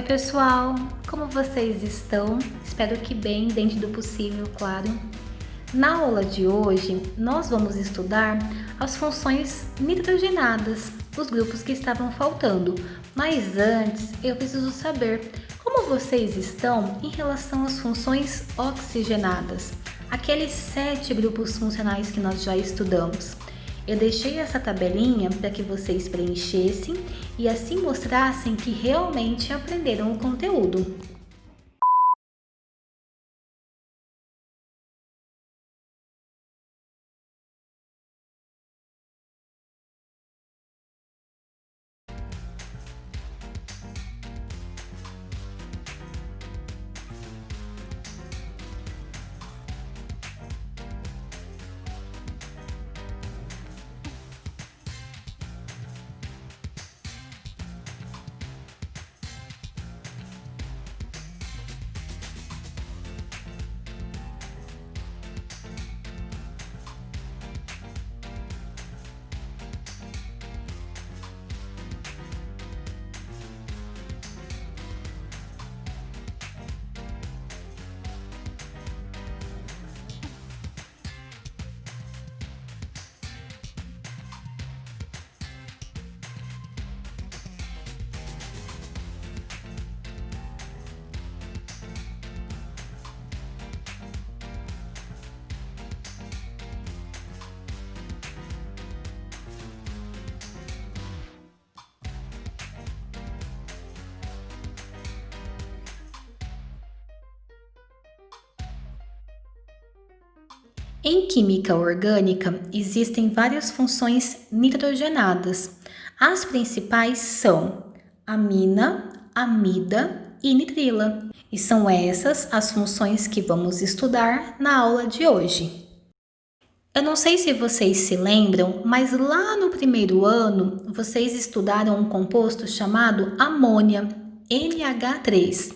Oi pessoal, como vocês estão? Espero que bem, dentro do possível, claro. Na aula de hoje, nós vamos estudar as funções nitrogenadas, os grupos que estavam faltando. Mas antes, eu preciso saber como vocês estão em relação às funções oxigenadas, aqueles 7 grupos funcionais que nós já estudamos. Eu deixei essa tabelinha para que vocês preenchessem e assim mostrassem que realmente aprenderam o conteúdo. Em química orgânica, existem várias funções nitrogenadas. As principais são amina, amida e nitrila. E são essas as funções que vamos estudar na aula de hoje. Eu não sei se vocês se lembram, mas lá no primeiro ano, vocês estudaram um composto chamado amônia, NH3.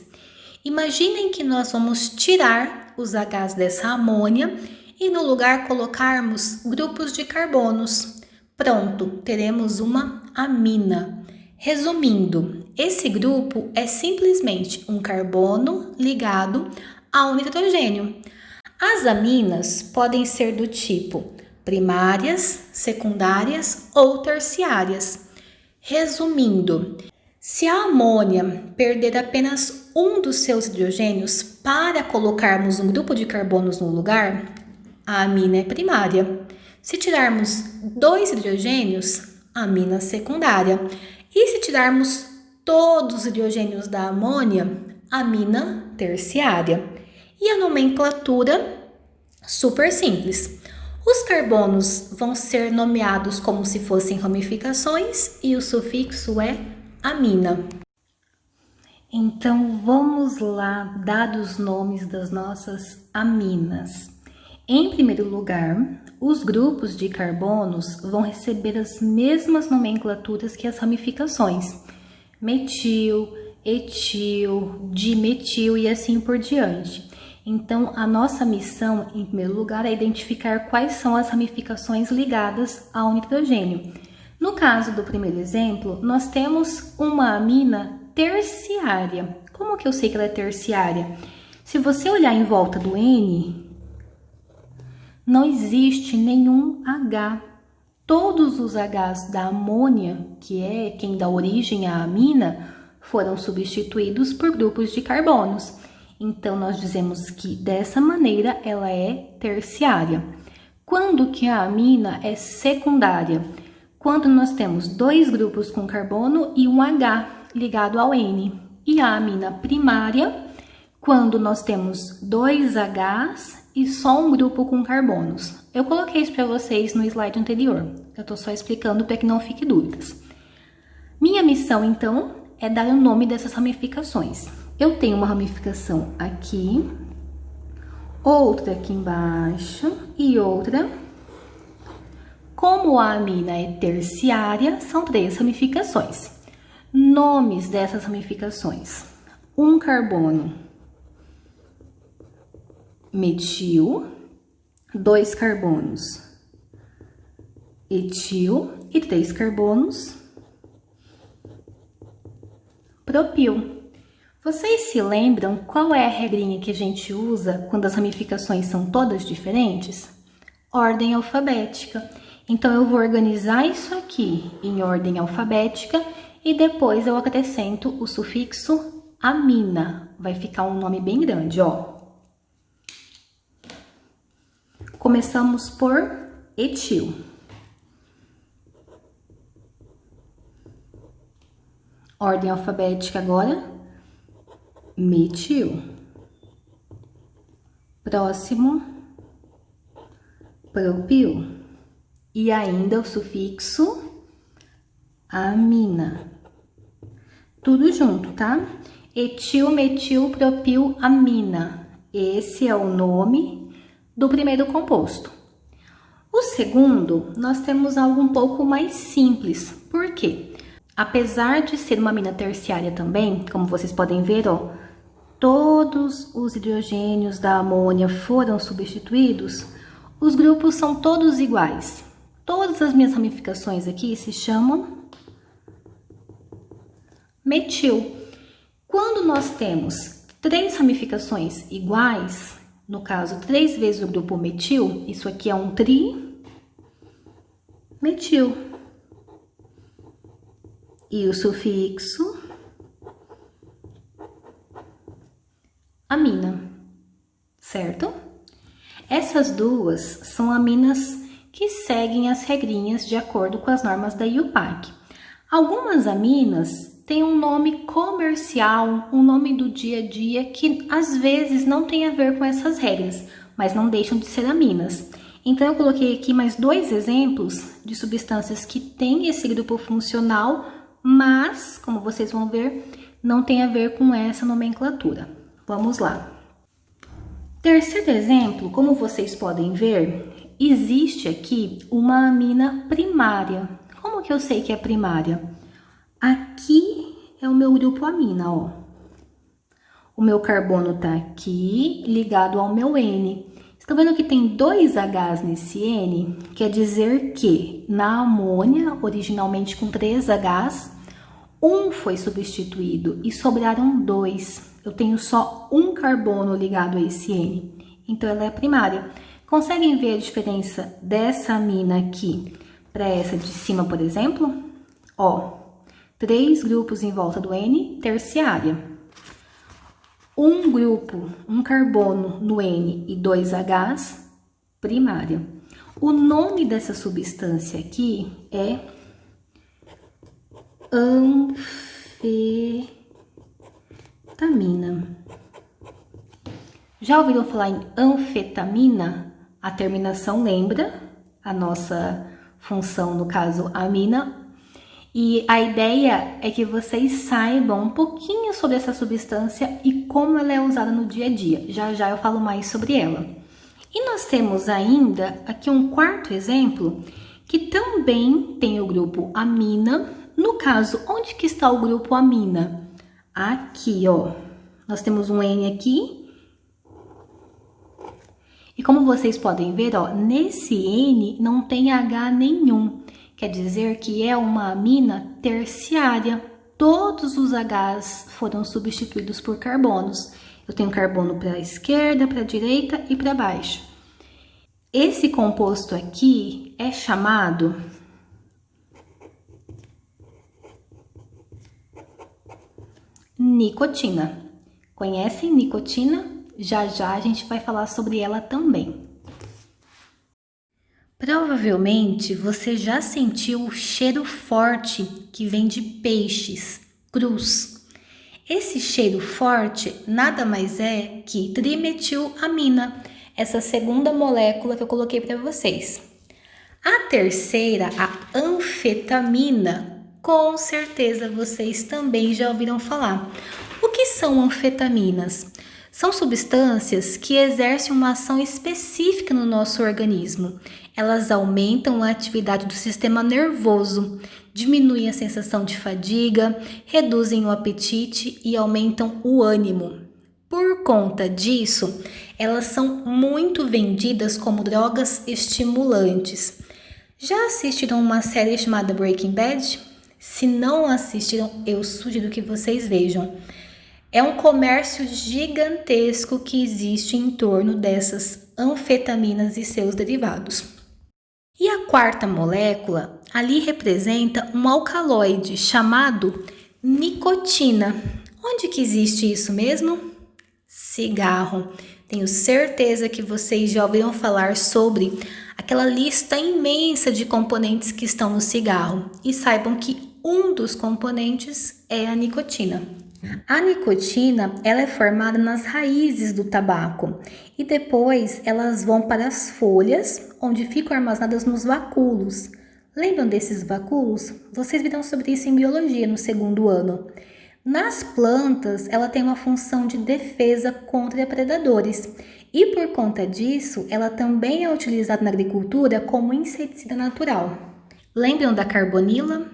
Imaginem que nós vamos tirar os Hs dessa amônia e no lugar colocarmos grupos de carbonos. Pronto, teremos uma amina. Resumindo, esse grupo é simplesmente um carbono ligado ao nitrogênio. As aminas podem ser do tipo primárias, secundárias ou terciárias. Resumindo, se a amônia perder apenas um dos seus hidrogênios para colocarmos um grupo de carbonos no lugar, a amina é primária. Se tirarmos 2 hidrogênios, a amina é secundária. E se tirarmos todos os hidrogênios da amônia, a amina terciária. E a nomenclatura, super simples. Os carbonos vão ser nomeados como se fossem ramificações e o sufixo é amina. Então vamos lá, dados os nomes das nossas aminas. Em primeiro lugar, os grupos de carbonos vão receber as mesmas nomenclaturas que as ramificações: metil, etil, dimetil e assim por diante. Então, a nossa missão, em primeiro lugar, é identificar quais são as ramificações ligadas ao nitrogênio. No caso do primeiro exemplo, nós temos uma amina terciária. Como que eu sei que ela é terciária? Se você olhar em volta do N, não existe nenhum H. Todos os Hs da amônia, que é quem dá origem à amina, foram substituídos por grupos de carbonos. Então, nós dizemos que dessa maneira ela é terciária. Quando que a amina é secundária? Quando nós temos 2 grupos com carbono e um H ligado ao N. E a amina primária, quando nós temos 2 Hs e só um grupo com carbonos. Eu coloquei isso para vocês no slide anterior. Eu estou só explicando para que não fique dúvidas. Minha missão, então, é dar o nome dessas ramificações. Eu tenho uma ramificação aqui, outra aqui embaixo e outra. Como a amina é terciária, são 3 ramificações. Nomes dessas ramificações: um carbono, metil, 2 carbonos, etil e 3 carbonos, propil. Vocês se lembram qual é a regrinha que a gente usa quando as ramificações são todas diferentes? Ordem alfabética. Então, eu vou organizar isso aqui em ordem alfabética e depois eu acrescento o sufixo amina. Vai ficar um nome bem grande, ó. Começamos por etil. Ordem alfabética agora, metil. Próximo, propil. E ainda o sufixo amina. Tudo junto, tá? Etil, metil, propil, amina. Esse é o nome do primeiro composto. O segundo, nós temos algo um pouco mais simples. Por quê? Apesar de ser uma amina terciária também, como vocês podem ver, ó, todos os hidrogênios da amônia foram substituídos, os grupos são todos iguais. Todas as minhas ramificações aqui se chamam metil. Quando nós temos 3 ramificações iguais, no caso 3 vezes o grupo metil, isso aqui é um trimetil. E o sufixo amina, certo? Essas duas são aminas que seguem as regrinhas de acordo com as normas da IUPAC. Algumas aminas têm um nome comercial, um nome do dia a dia que às vezes não tem a ver com essas regras, mas não deixam de ser aminas. Então eu coloquei aqui mais 2 exemplos de substâncias que têm esse grupo funcional, mas, como vocês vão ver, não tem a ver com essa nomenclatura. Vamos lá. Terceiro exemplo, como vocês podem ver, existe aqui uma amina primária. Como que eu sei que é primária? Aqui é o meu grupo amina, ó. O meu carbono tá aqui ligado ao meu N. Estão vendo que tem 2 Hs nesse N? Quer dizer que na amônia, originalmente com 3 Hs, um foi substituído e sobraram 2. Eu tenho só um carbono ligado a esse N, então ela é primária. Conseguem ver a diferença dessa amina aqui para essa de cima, por exemplo? Ó, 3 grupos em volta do N, terciária. Um grupo, um carbono no N e 2 Hs, primária. O nome dessa substância aqui é anfetamina. Já ouviram falar em anfetamina? A terminação lembra a nossa função, no caso, amina. E a ideia é que vocês saibam um pouquinho sobre essa substância e como ela é usada no dia a dia. Já já eu falo mais sobre ela. E nós temos ainda aqui um quarto exemplo que também tem o grupo amina. No caso, onde que está o grupo amina? Aqui, ó. Nós temos um N aqui. E como vocês podem ver, ó, nesse N não tem H nenhum. Quer dizer que é uma amina terciária. Todos os Hs foram substituídos por carbonos. Eu tenho carbono para a esquerda, para a direita e para baixo. Esse composto aqui é chamado nicotina. Conhecem nicotina? Já já a gente vai falar sobre ela também. Provavelmente você já sentiu o cheiro forte que vem de peixes crus. Esse cheiro forte nada mais é que trimetilamina, essa segunda molécula que eu coloquei para vocês. A terceira, a anfetamina, com certeza vocês também já ouviram falar. O que são anfetaminas? São substâncias que exercem uma ação específica no nosso organismo. Elas aumentam a atividade do sistema nervoso, diminuem a sensação de fadiga, reduzem o apetite e aumentam o ânimo. Por conta disso, elas são muito vendidas como drogas estimulantes. Já assistiram uma série chamada Breaking Bad? Se não assistiram, eu sugiro que vocês vejam. É um comércio gigantesco que existe em torno dessas anfetaminas e seus derivados. E a quarta molécula ali representa um alcaloide chamado nicotina. Onde que existe isso mesmo? Cigarro. Tenho certeza que vocês já ouviram falar sobre aquela lista imensa de componentes que estão no cigarro. E saibam que um dos componentes é a nicotina. A nicotina, ela é formada nas raízes do tabaco e depois elas vão para as folhas, onde ficam armazenadas nos vacúolos. Lembram desses vacúolos? Vocês viram sobre isso em biologia no segundo ano. Nas plantas, ela tem uma função de defesa contra predadores e por conta disso, ela também é utilizada na agricultura como inseticida natural. Lembram da carbonila?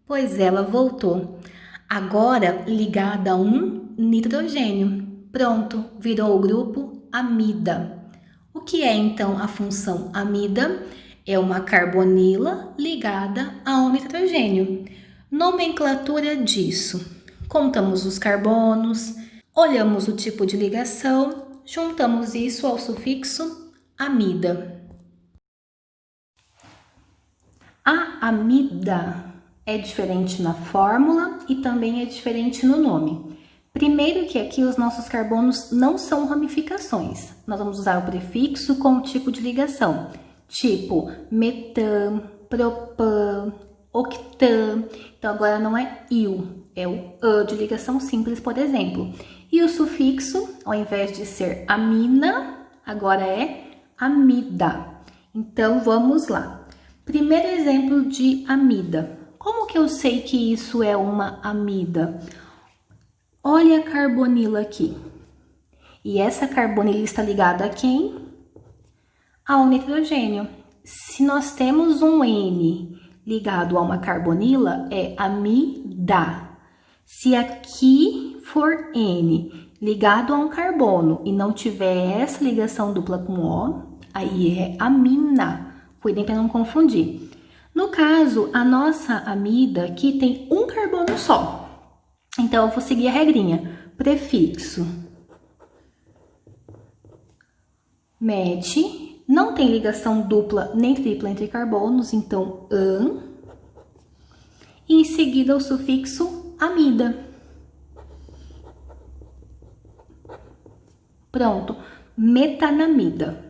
Pois ela voltou. Agora ligada a um nitrogênio. Pronto, virou o grupo amida. O que é então a função amida? É uma carbonila ligada a um nitrogênio. Nomenclatura disso. Contamos os carbonos, olhamos o tipo de ligação, juntamos isso ao sufixo amida. A amida é diferente na fórmula e também é diferente no nome. Primeiro que aqui os nossos carbonos não são ramificações. Nós vamos usar o prefixo com o tipo de ligação, tipo metan, propan, octan. Então agora não é il, é o a de ligação simples, por exemplo. E o sufixo, ao invés de ser amina, agora é amida. Então vamos lá. Primeiro exemplo de amida. Como que eu sei que isso é uma amida? Olha a carbonila aqui. E essa carbonila está ligada a quem? Ao nitrogênio. Se nós temos um N ligado a uma carbonila, é amida. Se aqui for N ligado a um carbono e não tiver essa ligação dupla com O, aí é amina. Cuidem para não confundir. No caso, a nossa amida aqui tem um carbono só. Então, eu vou seguir a regrinha. Prefixo. Met. Não tem ligação dupla nem tripla entre carbonos, então an. E em seguida o sufixo amida. Pronto. Metanamida.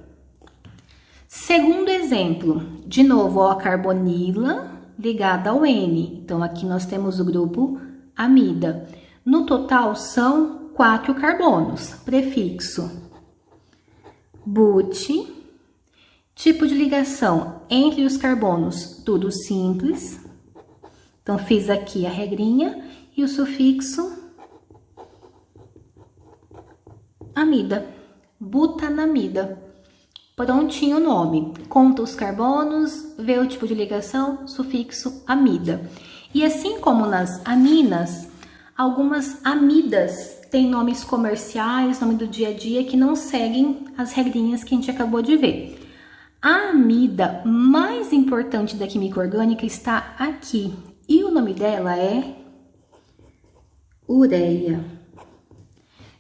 Segundo exemplo, de novo, ó, a carbonila ligada ao N. Então, aqui nós temos o grupo amida. No total, são 4 carbonos. Prefixo but. Tipo de ligação entre os carbonos, tudo simples. Então, fiz aqui a regrinha e o sufixo amida. Butanamida. Prontinho o nome. Conta os carbonos, vê o tipo de ligação, sufixo amida. E assim como nas aminas, algumas amidas têm nomes comerciais, nome do dia a dia, que não seguem as regrinhas que a gente acabou de ver. A amida mais importante da química orgânica está aqui. E o nome dela é ureia.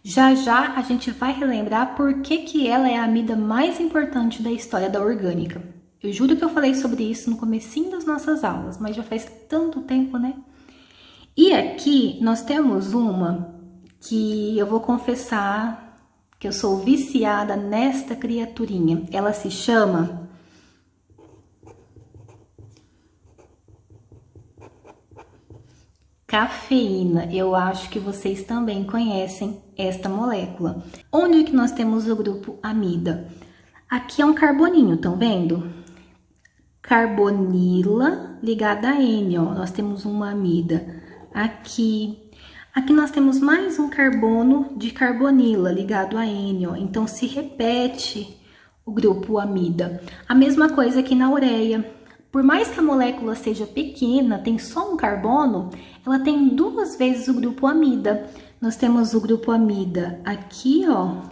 Já já a gente vai relembrar por que ela é a amida mais importante da história da orgânica. Eu juro que eu falei sobre isso no comecinho das nossas aulas, mas já faz tanto tempo, né? E aqui nós temos uma que eu vou confessar que eu sou viciada nesta criaturinha. Ela se chama cafeína. Eu acho que vocês também conhecem esta molécula. Onde que nós temos o grupo amida? Aqui é um carboninho, estão vendo? Carbonila ligada a N, ó. Nós temos uma amida. Aqui nós temos mais um carbono de carbonila ligado a N, ó. Então, se repete o grupo amida. A mesma coisa aqui na ureia. Por mais que a molécula seja pequena, tem só um carbono, ela tem 2 vezes o grupo amida. Nós temos o grupo amida aqui, ó,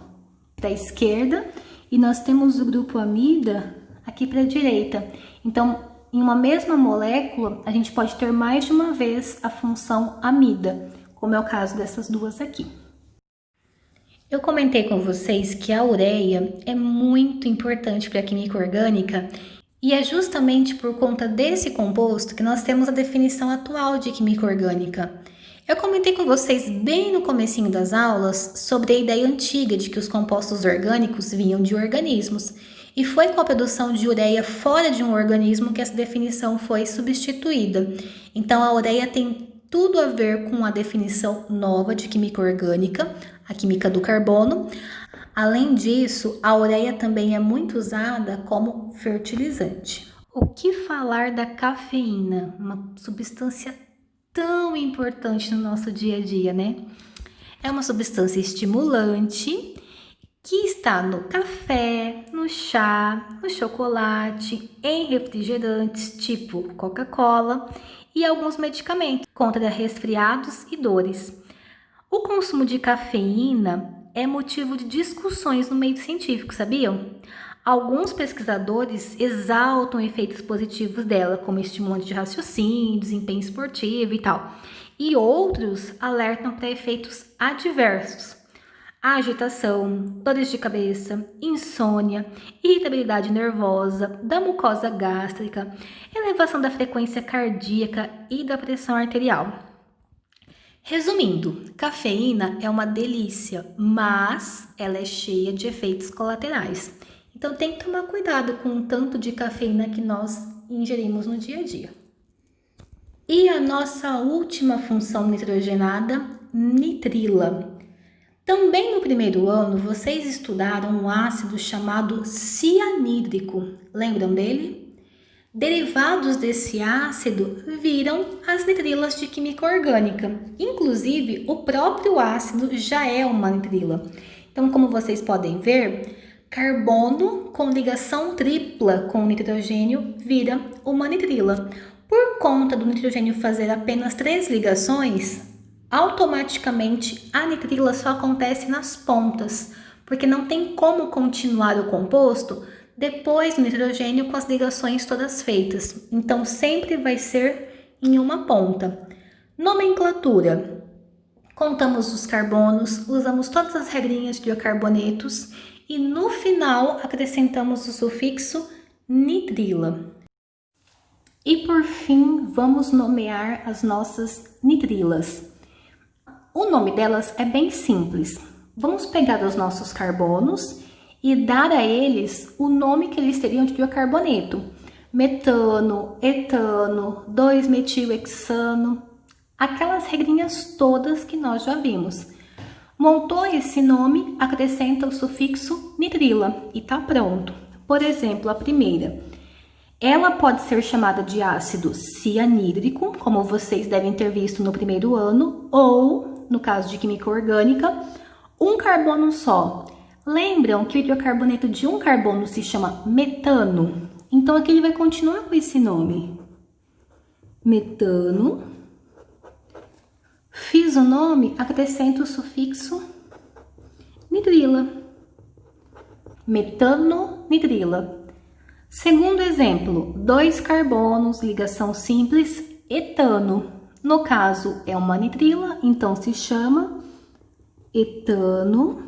para a esquerda, e nós temos o grupo amida aqui para a direita. Então, em uma mesma molécula, a gente pode ter mais de uma vez a função amida, como é o caso dessas duas aqui. Eu comentei com vocês que a ureia é muito importante para a química orgânica e é justamente por conta desse composto que nós temos a definição atual de química orgânica. Eu comentei com vocês bem no comecinho das aulas sobre a ideia antiga de que os compostos orgânicos vinham de organismos, e foi com a produção de ureia fora de um organismo que essa definição foi substituída. Então a ureia tem tudo a ver com a definição nova de química orgânica, a química do carbono. Além disso, a ureia também é muito usada como fertilizante. O que falar da cafeína, uma substância tão importante no nosso dia a dia, né? É uma substância estimulante que está no café, no chá, no chocolate, em refrigerantes tipo Coca-Cola e alguns medicamentos contra resfriados e dores. O consumo de cafeína é motivo de discussões no meio científico, sabiam? Alguns pesquisadores exaltam efeitos positivos dela, como estimulante de raciocínio, desempenho esportivo e tal. E outros alertam para efeitos adversos. Agitação, dores de cabeça, insônia, irritabilidade nervosa, da mucosa gástrica, elevação da frequência cardíaca e da pressão arterial. Resumindo, cafeína é uma delícia, mas ela é cheia de efeitos colaterais. Então tem que tomar cuidado com o tanto de cafeína que nós ingerimos no dia a dia. E a nossa última função nitrogenada, nitrila. Também no primeiro ano, vocês estudaram um ácido chamado cianídrico. Lembram dele? Derivados desse ácido viram as nitrilas de química orgânica. Inclusive, o próprio ácido já é uma nitrila. Então, como vocês podem ver, carbono com ligação tripla com nitrogênio vira uma nitrila. Por conta do nitrogênio fazer apenas 3 ligações, automaticamente a nitrila só acontece nas pontas, porque não tem como continuar o composto depois do nitrogênio com as ligações todas feitas. Então sempre vai ser em uma ponta. Nomenclatura. Contamos os carbonos, usamos todas as regrinhas de biocarbonetos e no final acrescentamos o sufixo nitrila. E por fim, vamos nomear as nossas nitrilas. O nome delas é bem simples. Vamos pegar os nossos carbonos e dar a eles o nome que eles teriam de biocarboneto. Metano, etano, 2-metilhexano, aquelas regrinhas todas que nós já vimos. Montou esse nome, acrescenta o sufixo nitrila e tá pronto. Por exemplo, a primeira. Ela pode ser chamada de ácido cianídrico, como vocês devem ter visto no primeiro ano, ou, no caso de química orgânica, um carbono só. Lembram que o biocarboneto de um carbono se chama metano? Então aqui ele vai continuar com esse nome. Metano. Fiz o nome, acrescento o sufixo nitrila. Metano-nitrila. Segundo exemplo, 2 carbonos, ligação simples, etano. No caso, é uma nitrila, então se chama etano-nitrila.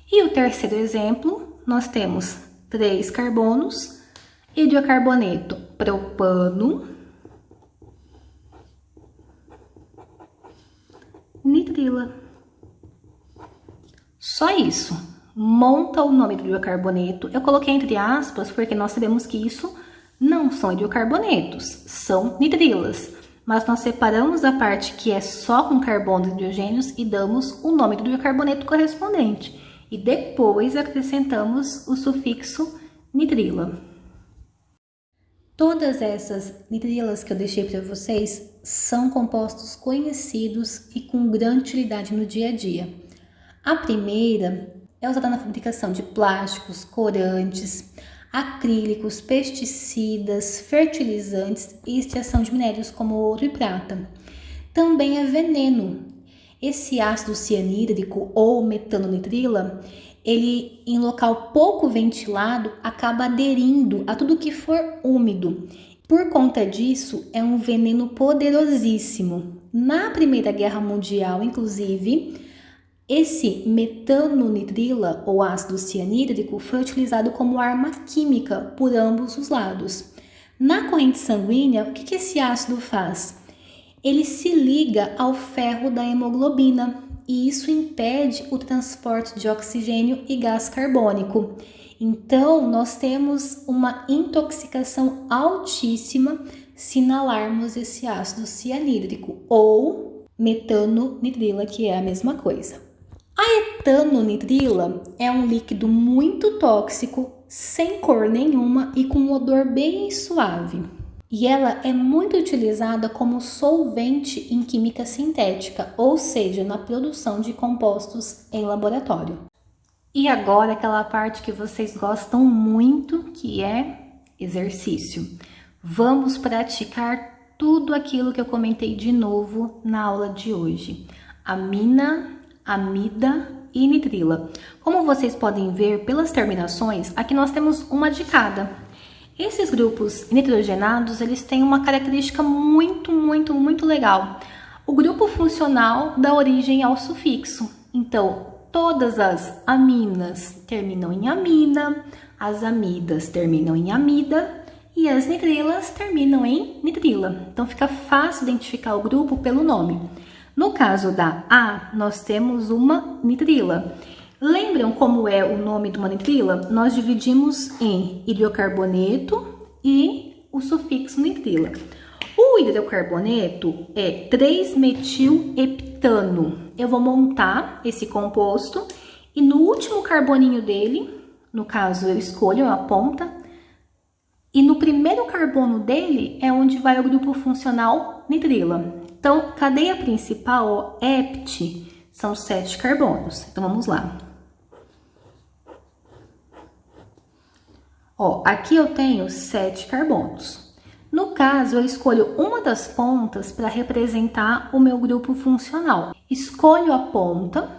E o terceiro exemplo, nós temos 3 carbonos, hidrocarboneto propano, nitrila. Só isso. Monta o nome do biocarboneto. Eu coloquei entre aspas porque nós sabemos que isso não são hidrocarbonetos, são nitrilas. Mas nós separamos a parte que é só com carbonos e hidrogênios e damos o nome do biocarboneto correspondente. E depois acrescentamos o sufixo nitrila. Todas essas nitrilas que eu deixei para vocês são compostos conhecidos e com grande utilidade no dia a dia. A primeira é usada na fabricação de plásticos, corantes, acrílicos, pesticidas, fertilizantes e extração de minérios como ouro e prata. Também é veneno. Esse ácido cianídrico ou metanonitrila, ele em local pouco ventilado acaba aderindo a tudo que for úmido. Por conta disso, é um veneno poderosíssimo. Na Primeira Guerra Mundial, inclusive, esse metanonitrila, ou ácido cianídrico, foi utilizado como arma química por ambos os lados. Na corrente sanguínea, o que esse ácido faz? Ele se liga ao ferro da hemoglobina e isso impede o transporte de oxigênio e gás carbônico. Então, nós temos uma intoxicação altíssima se inalarmos esse ácido cianídrico ou metanonitrila, que é a mesma coisa. A etanonitrila é um líquido muito tóxico, sem cor nenhuma e com um odor bem suave. E ela é muito utilizada como solvente em química sintética, ou seja, na produção de compostos em laboratório. E agora aquela parte que vocês gostam muito, que é exercício. Vamos praticar tudo aquilo que eu comentei de novo na aula de hoje. Amina, amida e nitrila. Como vocês podem ver pelas terminações, aqui nós temos uma de cada. Esses grupos nitrogenados, eles têm uma característica muito legal. O grupo funcional dá origem ao sufixo. Então, todas as aminas terminam em amina, as amidas terminam em amida e as nitrilas terminam em nitrila. Então, fica fácil identificar o grupo pelo nome. No caso da A, nós temos uma nitrila. Lembram como é o nome de uma nitrila? Nós dividimos em hidrocarboneto e o sufixo nitrila. O hidrocarboneto é 3-metilheptano. Eu vou montar esse composto e no último carboninho dele, no caso eu escolho a ponta, e no primeiro carbono dele é onde vai o grupo funcional nitrila. Então, cadeia principal, ó, hept, são 7 carbonos. Então, vamos lá. Ó, aqui eu tenho 7 carbonos. No caso, eu escolho uma das pontas para representar o meu grupo funcional. Escolho a ponta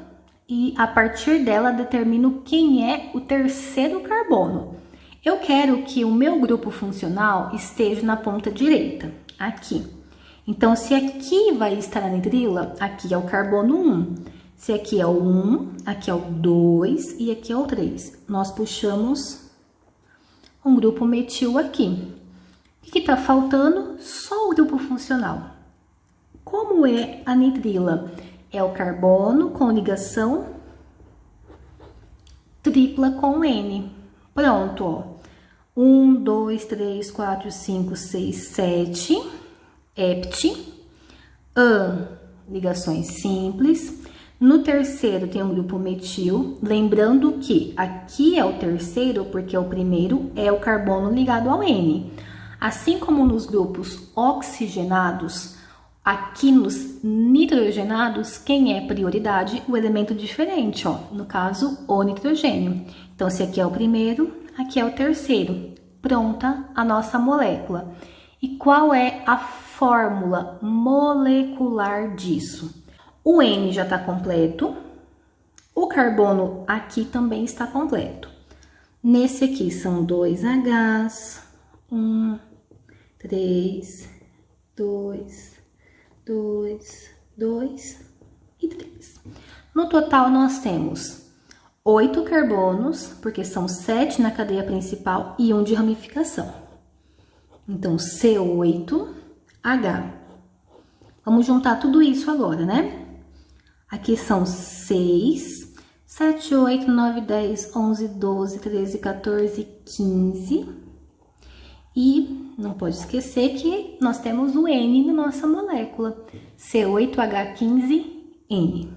e, a partir dela, determino quem é o terceiro carbono. Eu quero que o meu grupo funcional esteja na ponta direita, aqui. Então, se aqui vai estar a nitrila, aqui é o carbono 1. Se aqui é o 1, aqui é o 2 e aqui é o 3. Nós puxamos um grupo metil aqui. O que está faltando? Só o grupo funcional. Como é a nitrila? É o carbono com ligação tripla com N. Pronto, ó. 1, 2, 3, 4, 5, 6, 7. Hept. Ligações simples. No terceiro tem um grupo metil, lembrando que aqui é o terceiro porque o primeiro é o carbono ligado ao N. Assim como nos grupos oxigenados, aqui nos nitrogenados, quem é prioridade? O elemento diferente, ó, no caso, o nitrogênio. Então, se aqui é o primeiro, aqui é o terceiro. Pronta a nossa molécula. E qual é a fórmula molecular disso? O N já está completo, o carbono aqui também está completo. Nesse aqui são 2 Hs, 1, 3, 2, 2, 2 e 3. No total, nós temos 8 carbonos, porque são 7 na cadeia principal e 1 de ramificação. Então, C8H. Vamos juntar tudo isso agora, né? Aqui são 6, 7, 8, 9, 10, 11, 12, 13, 14, 15. E não pode esquecer que nós temos o N na nossa molécula, C8H15N.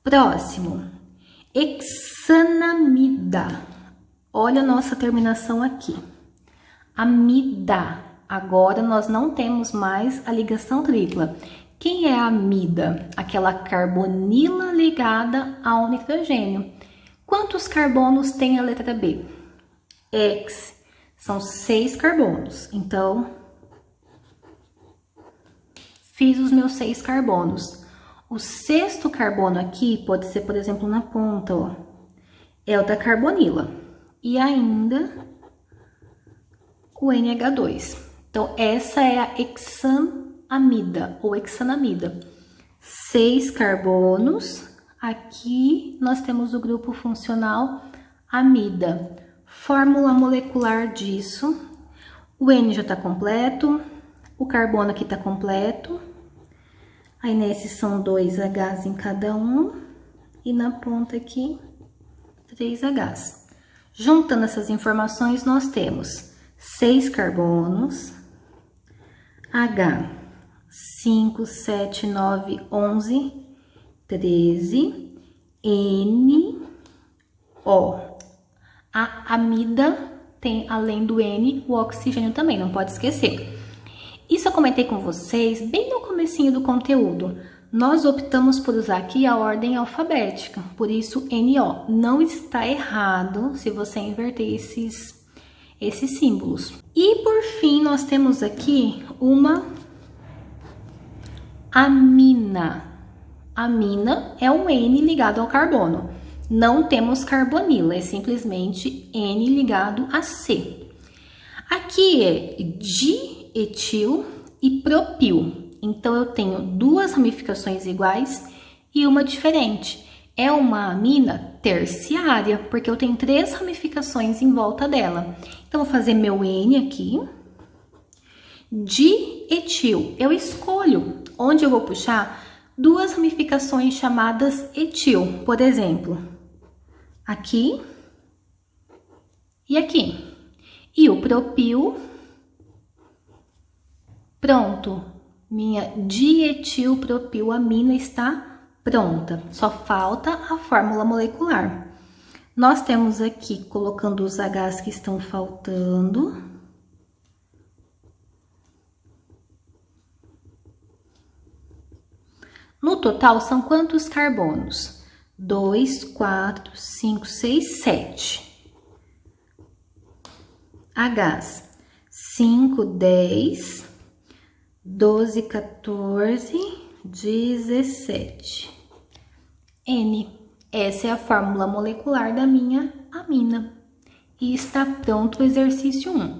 Próximo, hexanamida. Olha a nossa terminação aqui. Amida. Agora nós não temos mais a ligação tripla. Quem é a amida? Aquela carbonila ligada ao nitrogênio. Quantos carbonos tem a letra B? X. São 6 carbonos. Então, fiz os meus 6 carbonos. O sexto carbono aqui pode ser, por exemplo, na ponta, ó. É o da carbonila. E ainda o NH2. Então, essa é a hexanamida. amida ou hexanamida. 6 carbonos. Aqui nós temos o grupo funcional amida. Fórmula molecular disso. O N já está completo. O carbono aqui está completo. Aí nesses são 2 Hs em cada um. E na ponta aqui, 3 Hs. Juntando essas informações, nós temos 6 carbonos. H, 5, 7, 9, 11, 13, N, O. A amida tem, além do N, o oxigênio também, não pode esquecer. Isso eu comentei com vocês bem no comecinho do conteúdo. Nós optamos por usar aqui a ordem alfabética, por isso NO. Não está errado se você inverter esses símbolos. E por fim, nós temos aqui uma amina. Amina é um N ligado ao carbono. Não temos carbonila, é simplesmente N ligado a C. Aqui é dietil e propil. Então, eu tenho 2 ramificações iguais e uma diferente. É uma amina terciária, porque eu tenho 3 ramificações em volta dela. Então, vou fazer meu N aqui. Dietil. Eu escolho onde eu vou puxar 2 ramificações chamadas etil. Por exemplo, aqui e aqui. E o propil, pronto. Minha dietilpropilamina está pronta. Só falta a fórmula molecular. Nós temos aqui, colocando os Hs que estão faltando. No total, são quantos carbonos? 2, 4, 5, 6, 7. Hs. 5, 10... 12, 14, 17. N. Essa é a fórmula molecular da minha amina. E está pronto o exercício 1.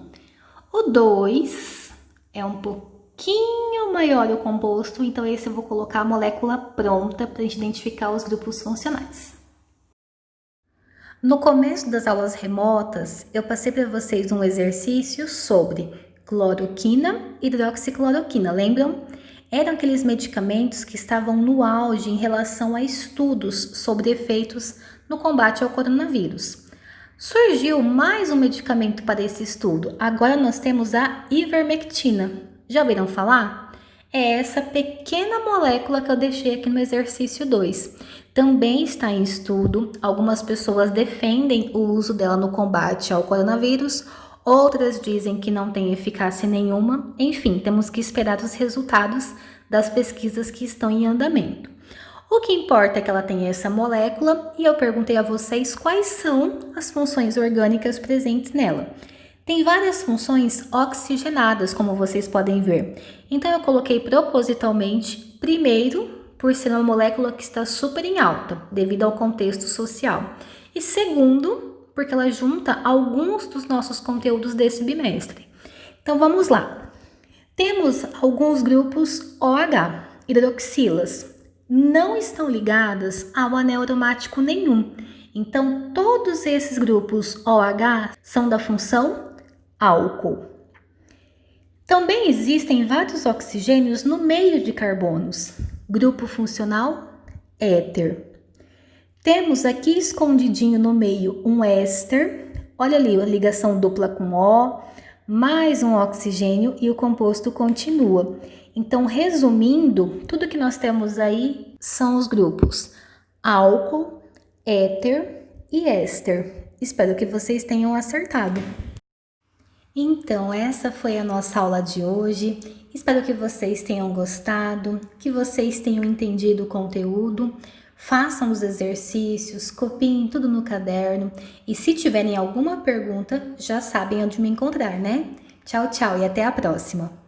O 2 é um pouquinho maior o composto, então esse eu vou colocar a molécula pronta para a gente identificar os grupos funcionais. No começo das aulas remotas, eu passei para vocês um exercício sobre cloroquina e hidroxicloroquina, lembram? Eram aqueles medicamentos que estavam no auge em relação a estudos sobre efeitos no combate ao coronavírus. Surgiu mais um medicamento para esse estudo. Agora nós temos a ivermectina. Já ouviram falar? É essa pequena molécula que eu deixei aqui no exercício 2. Também está em estudo. Algumas pessoas defendem o uso dela no combate ao coronavírus. Outras dizem que não tem eficácia nenhuma. Enfim, temos que esperar os resultados das pesquisas que estão em andamento. O que importa é que ela tem essa molécula e eu perguntei a vocês quais são as funções orgânicas presentes nela. Tem várias funções oxigenadas, como vocês podem ver. Então, eu coloquei propositalmente, primeiro, por ser uma molécula que está super em alta, devido ao contexto social. E segundo, porque ela junta alguns dos nossos conteúdos desse bimestre. Então, vamos lá. Temos alguns grupos OH, hidroxilas, não estão ligadas ao anel aromático nenhum. Então, todos esses grupos OH são da função álcool. Também existem vários oxigênios no meio de carbonos. Grupo funcional, éter. Temos aqui escondidinho no meio um éster, olha ali a ligação dupla com O, mais um oxigênio e o composto continua. Então, resumindo, tudo que nós temos aí são os grupos álcool, éter e éster. Espero que vocês tenham acertado. Então, essa foi a nossa aula de hoje. Espero que vocês tenham gostado, que vocês tenham entendido o conteúdo. Façam os exercícios, copiem tudo no caderno e se tiverem alguma pergunta, já sabem onde me encontrar, né? Tchau, tchau e até a próxima!